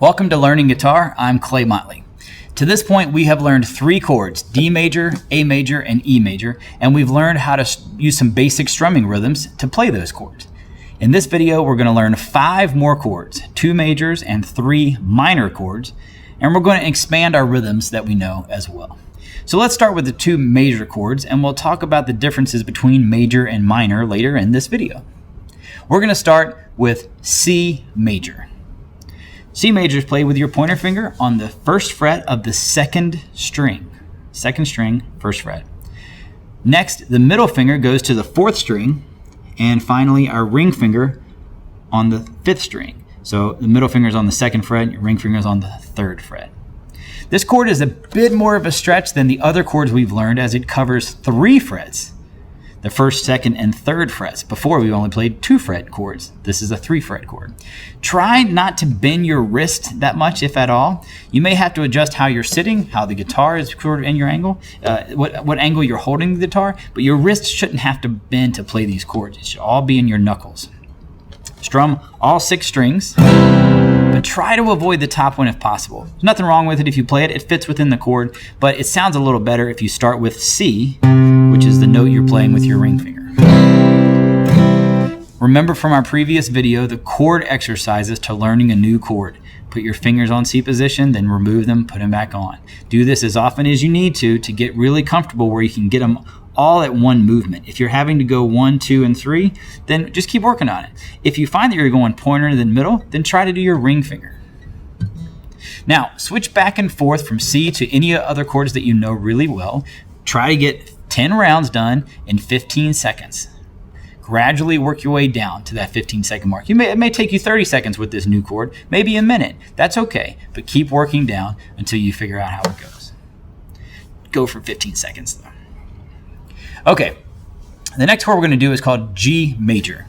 Welcome to Learning Guitar. I'm Clay Motley. To this point, we have learned 3 chords, D major, A major, and E major, and we've learned how to use some basic strumming rhythms to play those chords. In this video, we're going to learn 5 more chords, 2 majors and 3 minor chords, and we're going to expand our rhythms that we know as well. So let's start with the 2 major chords, and we'll talk about the differences between major and minor later in this video. We're going to start with C major. C major is played with your pointer finger on the 1st fret of the 2nd string. 2nd string, 1st fret. Next, the middle finger goes to the 4th string, and finally our ring finger on the 5th string. So the middle finger is on the 2nd fret, your ring finger is on the 3rd fret. This chord is a bit more of a stretch than the other chords we've learned, as it covers 3 frets. The 1st, 2nd, and 3rd frets. Before, we only played 2 fret chords. This is a 3 fret chord. Try not to bend your wrist that much, if at all. You may have to adjust how you're sitting, how the guitar is sort of in your angle, what angle you're holding the guitar, but your wrist shouldn't have to bend to play these chords. It should all be in your knuckles. Strum all 6 strings, but try to avoid the top one if possible. There's nothing wrong with it if you play it. It fits within the chord, but it sounds a little better if you start with C, which is the note you're playing with your ring finger. Remember from our previous video the chord exercises to learning a new chord. Put your fingers on C position, then remove them, put them back on. Do this as often as you need to get really comfortable where you can get them all at one movement. If you're having to go 1, 2, and 3, then just keep working on it. If you find that you're going pointer then middle, then try to do your ring finger. Now, switch back and forth from C to any other chords that you know really well. Try to get 10 rounds done in 15 seconds. Gradually work your way down to that 15-second mark. It may take you 30 seconds with this new chord, maybe a minute. That's okay, but keep working down until you figure out how it goes. Go for 15 seconds though. Okay, the next chord we're going to do is called G major.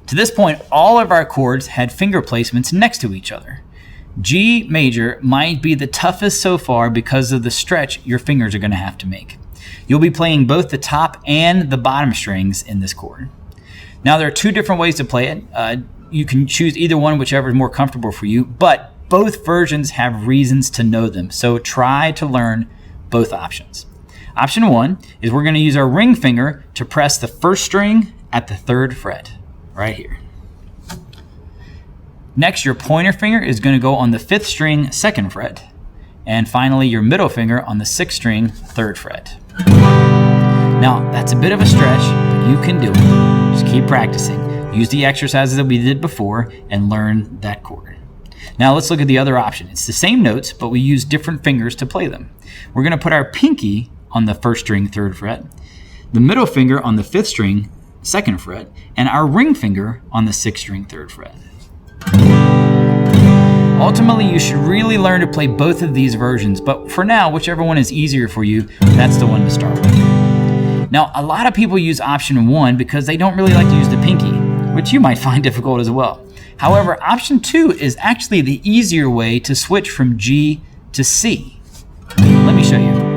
To this point, all of our chords had finger placements next to each other. G major might be the toughest so far because of the stretch your fingers are going to have to make. You'll be playing both the top and the bottom strings in this chord. Now, there are 2 different ways to play it. You can choose either one, whichever is more comfortable for you, but both versions have reasons to know them, so try to learn both options. Option 1 is we're going to use our ring finger to press the 1st string at the 3rd fret, right here. Next, your pointer finger is going to go on the 5th string, 2nd fret, and finally your middle finger on the 6th string, 3rd fret. Now, that's a bit of a stretch, but you can do it. Just keep practicing. Use the exercises that we did before and learn that chord. Now let's look at the other option. It's the same notes, but we use different fingers to play them. We're going to put our pinky on the 1st string, 3rd fret, the middle finger on the 5th string, 2nd fret, and our ring finger on the 6th string, 3rd fret. Ultimately, you should really learn to play both of these versions, but for now, whichever one is easier for you, that's the one to start with. Now, a lot of people use option 1 because they don't really like to use the pinky, which you might find difficult as well. However, option 2 is actually the easier way to switch from G to C. Let me show you.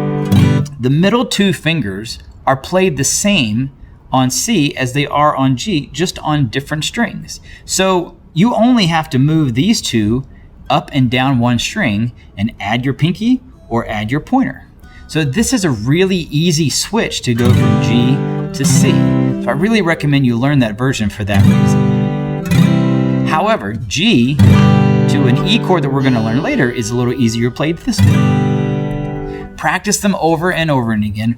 The middle 2 fingers are played the same on C as they are on G, just on different strings. So you only have to move these 2 up and down 1 string and add your pinky or add your pointer. So this is a really easy switch to go from G to C. So I really recommend you learn that version for that reason. However, G to an E chord that we're going to learn later is a little easier played this way. Practice them over and over and again.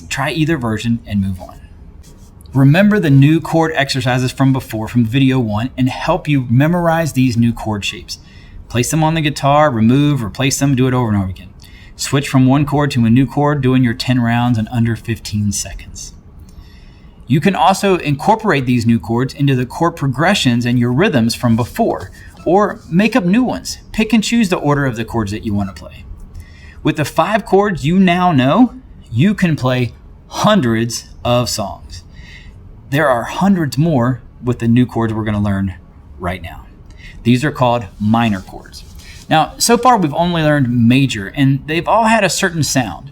Try either version and move on. Remember the new chord exercises from before, from video 1, and help you memorize these new chord shapes. Place them on the guitar, remove, replace them, do it over and over again. Switch from one chord to a new chord, doing your 10 rounds in under 15 seconds. You can also incorporate these new chords into the chord progressions and your rhythms from before, or make up new ones. Pick and choose the order of the chords that you want to play. With the 5 chords you now know, you can play hundreds of songs. There are hundreds more with the new chords we're going to learn right now. These are called minor chords. Now, so far we've only learned major, and they've all had a certain sound.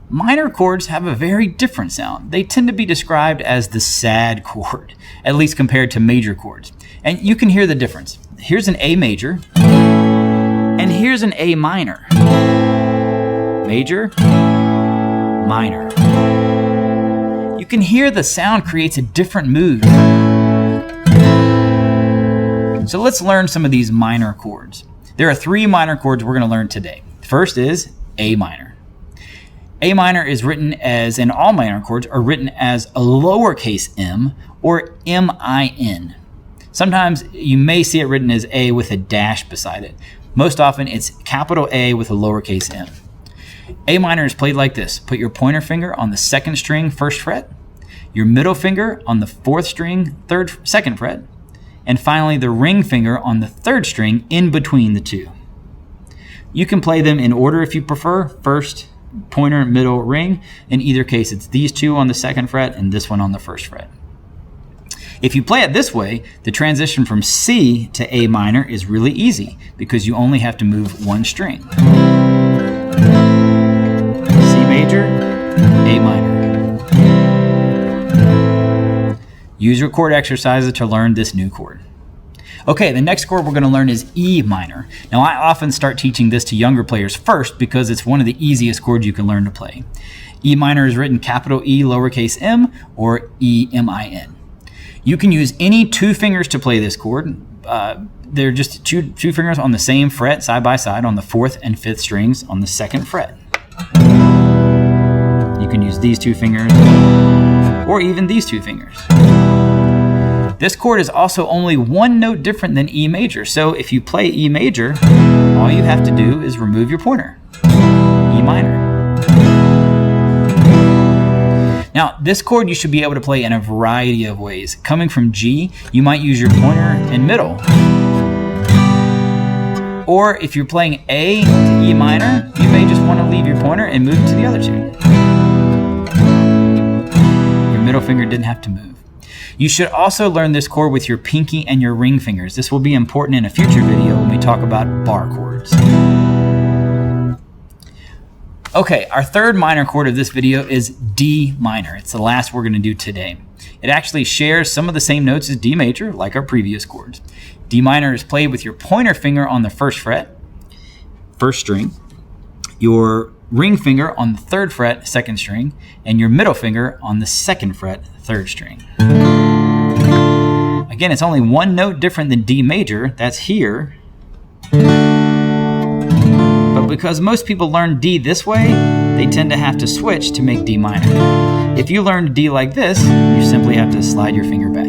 Minor chords have a very different sound. They tend to be described as the sad chord, at least compared to major chords. And you can hear the difference. Here's an A major. here's an A minor. Major, minor. You can hear the sound creates a different mood. So let's learn some of these minor chords. There are 3 minor chords we're going to learn today. First is A minor. A minor is written as, and all minor chords are written as a lowercase m or M-I-N. Sometimes you may see it written as A with a dash beside it. Most often it's capital A with a lowercase m. A minor is played like this. Put your pointer finger on the 2nd string, 1st fret, your middle finger on the 4th string, 2nd fret, and finally the ring finger on the 3rd string in between the two. You can play them in order if you prefer. First, pointer, middle, ring. In either case, it's these two on the 2nd fret and this one on the 1st fret. If you play it this way, the transition from C to A minor is really easy because you only have to move one string. C major, A minor. Use your chord exercises to learn this new chord. Okay, the next chord we're going to learn is E minor. Now, I often start teaching this to younger players first because it's one of the easiest chords you can learn to play. E minor is written capital E lowercase m or E-M-I-N. You can use any 2 fingers to play this chord. They're just two fingers on the same fret side by side on the 4th and 5th strings on the 2nd fret. You can use these 2 fingers or even these 2 fingers. This chord is also only 1 note different than E major, so if you play E major, all you have to do is remove your pointer. E minor. Now, this chord you should be able to play in a variety of ways. Coming from G, you might use your pointer and middle. Or if you're playing A to E minor, you may just want to leave your pointer and move to the other 2. Your middle finger didn't have to move. You should also learn this chord with your pinky and your ring fingers. This will be important in a future video when we talk about bar chords. Okay, our 3rd minor chord of this video is D minor. It's the last we're going to do today. It actually shares some of the same notes as D major, like our previous chords. D minor is played with your pointer finger on the 1st fret, 1st string, your ring finger on the 3rd fret, 2nd string, and your middle finger on the 2nd fret, 3rd string. Again, it's only 1 note different than D major, that's here. But because most people learn D this way, they tend to have to switch to make D minor. If you learn D like this, you simply have to slide your finger back.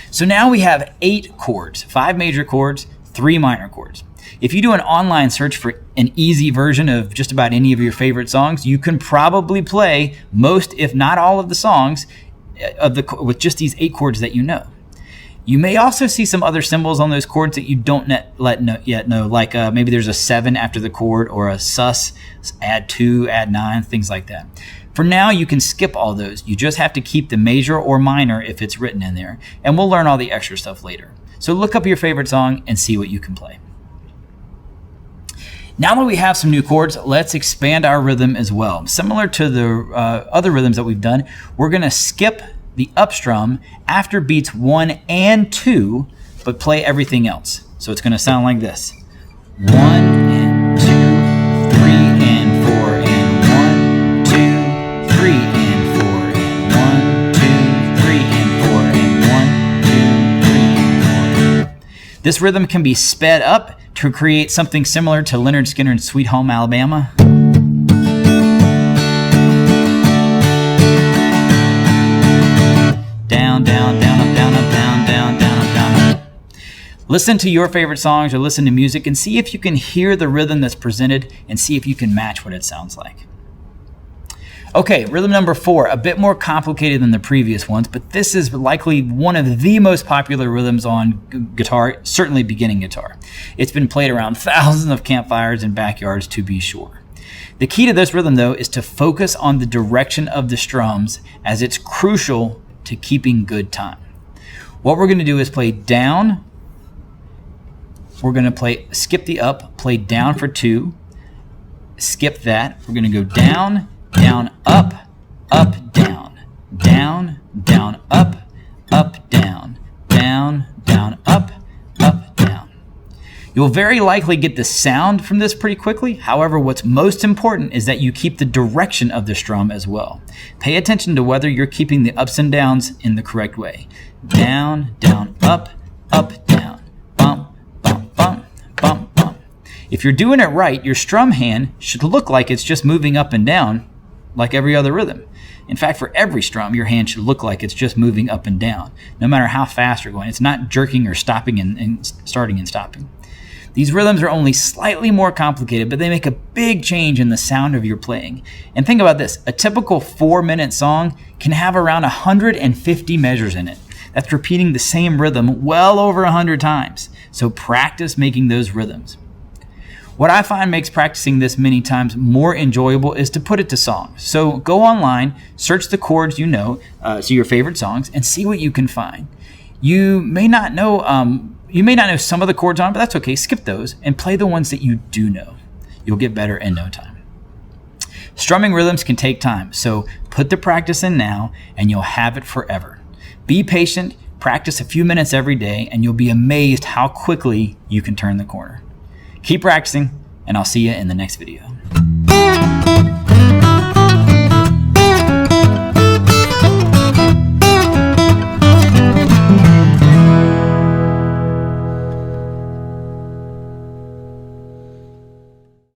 So now we have 8 chords, 5 major chords, 3 minor chords. If you do an online search for an easy version of just about any of your favorite songs, you can probably play most, if not all, of the songs with just these 8 chords that you know. You may also see some other symbols on those chords that you don't yet know, like maybe there's a 7 after the chord or a sus, add 2, add 9, things like that. For now, you can skip all those. You just have to keep the major or minor if it's written in there, and we'll learn all the extra stuff later. So look up your favorite song and see what you can play. Now that we have some new chords, let's expand our rhythm as well. Similar to the other rhythms that we've done, we're going to skip the up strum after beats 1 and 2, but play everything else. So it's going to sound like this. 1 and 2, 3 and 4 and 1, 2, 3 and 4 and 1, 2, 3 and 4 and 1, 2, 3 and 4. This rhythm can be sped up to create something similar to Leonard Skinner's Sweet Home Alabama. Down, down, down, up, down, up, down, down, down, up, down, up. Listen to your favorite songs or listen to music and see if you can hear the rhythm that's presented and see if you can match what it sounds like. Okay, rhythm number 4, a bit more complicated than the previous ones, but this is likely one of the most popular rhythms on guitar, certainly beginning guitar. It's been played around thousands of campfires and backyards to be sure. The key to this rhythm, though, is to focus on the direction of the strums, as it's crucial to keeping good time. What we're going to do is play down. We're going to skip the up, play down for 2, skip that. We're going to go down, down, up, down, down, down, up, down, down, down, up, down. You'll very likely get the sound from this pretty quickly. However, what's most important is that you keep the direction of the strum as well. Pay attention to whether you're keeping the ups and downs in the correct way. Down, down, up, down, bump, bump, bump, bump, bump. If you're doing it right, your strum hand should look like it's just moving up and down like every other rhythm. In fact, for every strum, your hand should look like it's just moving up and down, no matter how fast you're going. It's not jerking or stopping and starting and stopping. These rhythms are only slightly more complicated, but they make a big change in the sound of your playing. And think about this, a typical 4-minute song can have around 150 measures in it. That's repeating the same rhythm well over 100 times. So practice making those rhythms. What I find makes practicing this many times more enjoyable is to put it to songs. So go online, search the chords you know, so your favorite songs, and see what you can find. You may not know some of the chords on, but that's okay. Skip those and play the ones that you do know. You'll get better in no time. Strumming rhythms can take time, so put the practice in now and you'll have it forever. Be patient, practice a few minutes every day, and you'll be amazed how quickly you can turn the corner. Keep practicing, and I'll see you in the next video.